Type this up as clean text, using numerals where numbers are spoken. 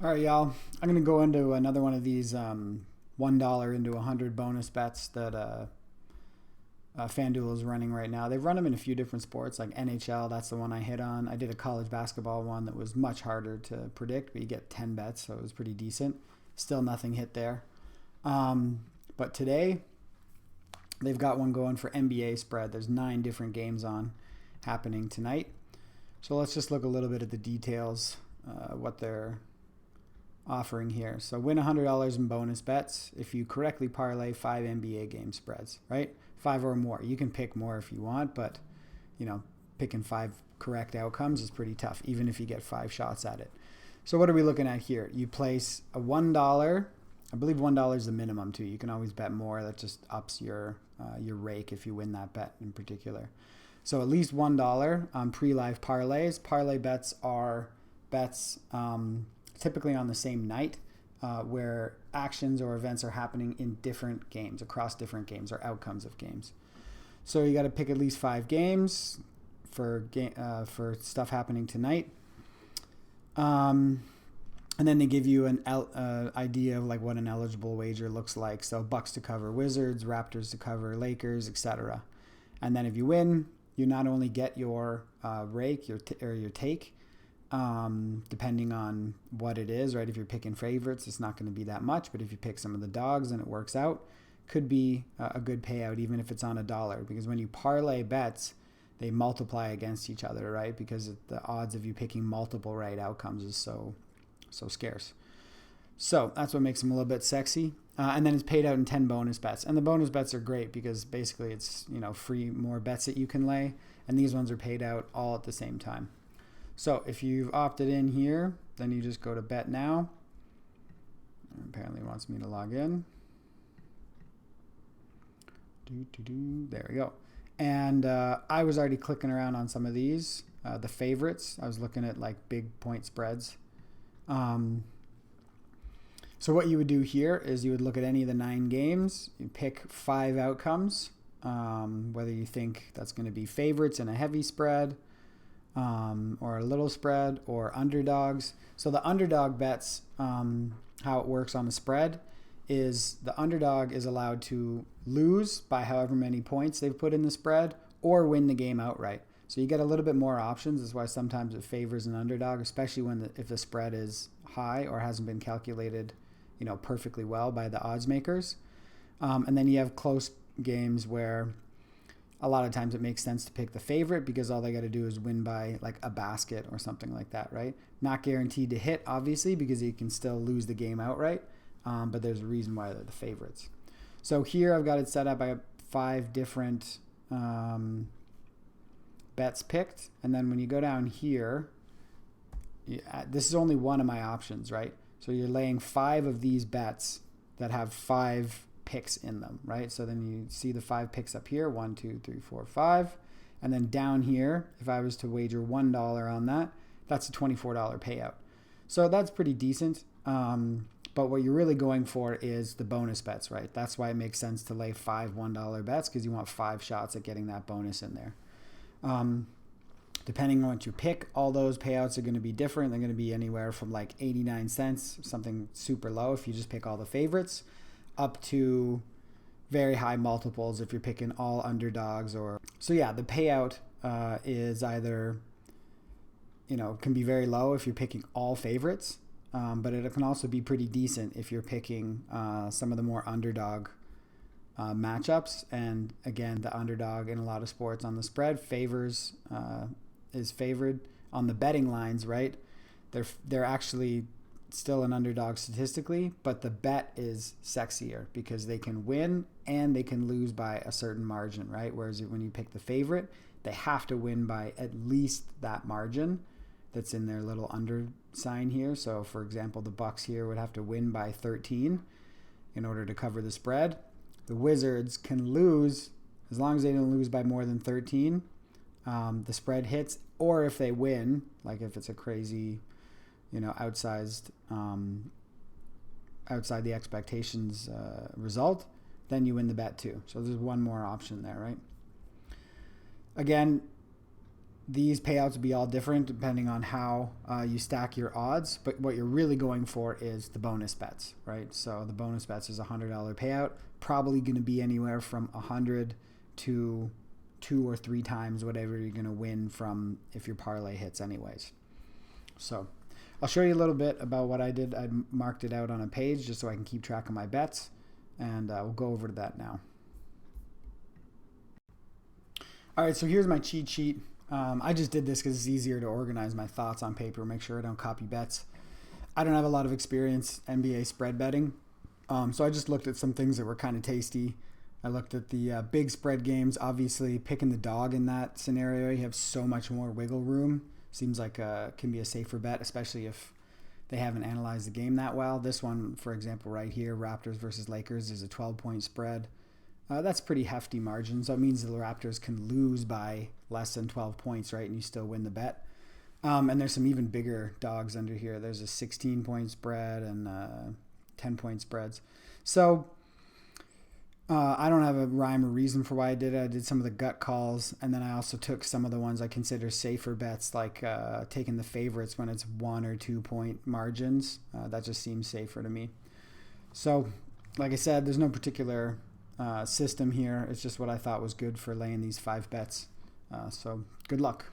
All right, y'all. I'm gonna go into another one of these $1 into 100 bonus bets that Fanduel is running right now. They've run them in a few different sports, like NHL. That's the one I hit on. I did a college basketball one that was much harder to predict, but you get 10 bets, so it was pretty decent. Still nothing hit there. But today they've got one going for NBA spread. There's 9 different games on happening tonight. So let's just look a little bit at the details, what they're offering here. So win $100 in bonus bets if you correctly parlay 5 NBA game spreads, right? 5 or more. You can pick more if you want, but you know, picking 5 correct outcomes is pretty tough, even if you get 5 shots at it. So what are we looking at here? You place a $1. I believe $1 is the minimum too. You can always bet more. That just ups your rake if you win that bet in particular. So at least $1 on pre-live parlays. Parlay bets are bets typically on the same night, where actions or events are happening in different games, across different games or outcomes of games. So you got to pick at least 5 games for stuff happening tonight. And then they give you an idea of like what an eligible wager looks like. So Bucks to cover Wizards, Raptors to cover Lakers, etc. And then if you win, you not only get your rake, your take, depending on what it is, right? If you're picking favorites, it's not going to be that much, but if you pick some of the dogs and it works out, could be a good payout, even if it's on $1. Because when you parlay bets, they multiply against each other, right? Because the odds of you picking multiple right outcomes is so scarce. So that's what makes them a little bit sexy. And then it's paid out in 10 bonus bets. And the bonus bets are great because basically it's, free more bets that you can lay. And these ones are paid out all at the same time. So if you've opted in here, then you just go to bet now. Apparently it wants me to log in. There we go. And I was already clicking around on some of these. The favorites, I was looking at like big point spreads. So what you would do here is you would look at any of the 9 games. You pick 5 outcomes, whether you think that's going to be favorites in a heavy spread, or a little spread, or underdogs. So the underdog bets, how it works on the spread is the underdog is allowed to lose by however many points they've put in the spread or win the game outright. So you get a little bit more options. That's why sometimes it favors an underdog, especially if the spread is high or hasn't been calculated, perfectly well by the odds makers. And then you have close games where a lot of times it makes sense to pick the favorite because all they got to do is win by like a basket or something like that, right? Not guaranteed to hit, obviously, because you can still lose the game outright. But there's a reason why they're the favorites. So here I've got it set up. I have 5 different bets picked. And then when you go down here, this is only one of my options, right? So you're laying 5 of these bets that have 5 picks in them, right? So then you see the 5 picks up here, 1, 2, 3, 4, 5. And then down here, if I was to wager $1 on that, that's a $24 payout. So that's pretty decent. But what you're really going for is the bonus bets, right? That's why it makes sense to lay 5 $1 bets because you want 5 shots at getting that bonus in there. Depending on what you pick, all those payouts are going to be different. They're going to be anywhere from like 89 cents, something super low if you just pick all the favorites, up to very high multiples if you're picking all underdogs. So yeah, the payout is either, can be very low if you're picking all favorites, but it can also be pretty decent if you're picking some of the more underdog matchups. And again, the underdog in a lot of sports on the spread is favored on the betting lines, right? They're actually still an underdog statistically, but the bet is sexier because they can win and they can lose by a certain margin, right? Whereas when you pick the favorite, they have to win by at least that margin that's in their little under sign here. So for example, the Bucks here would have to win by 13 in order to cover the spread. The Wizards can lose as long as they don't lose by more than 13. The spread hits, or if they win, like if it's a crazy, outside the expectations result, then you win the bet too. So there's one more option there, right? Again, these payouts will be all different depending on how you stack your odds. But what you're really going for is the bonus bets, right? So the bonus bets is $100 payout, probably going to be anywhere from 100 to 2 or 3 times whatever you're going to win from if your parlay hits anyways. So I'll show you a little bit about what I did. I marked it out on a page just so I can keep track of my bets, and we'll go over to that now. All right, so here's my cheat sheet. I just did this because it's easier to organize my thoughts on paper, make sure I don't copy bets. I don't have a lot of experience NBA spread betting, so I just looked at some things that were kind of tasty. I looked at the big spread games. Obviously, picking the dog in that scenario, you have so much more wiggle room. Seems like can be a safer bet, especially if they haven't analyzed the game that well. This one, for example, right here, Raptors versus Lakers, is a 12-point spread. That's pretty hefty margin, so it means the Raptors can lose by less than 12 points, right, and you still win the bet. And there's some even bigger dogs under here. There's a 16-point spread and 10-point spreads. So I don't have a rhyme or reason for why I did it. I did some of the gut calls, and then I also took some of the ones I consider safer bets, like taking the favorites when it's 1 or 2 point margins. That just seems safer to me. So, like I said, there's no particular system here. It's just what I thought was good for laying these 5 bets. So good luck.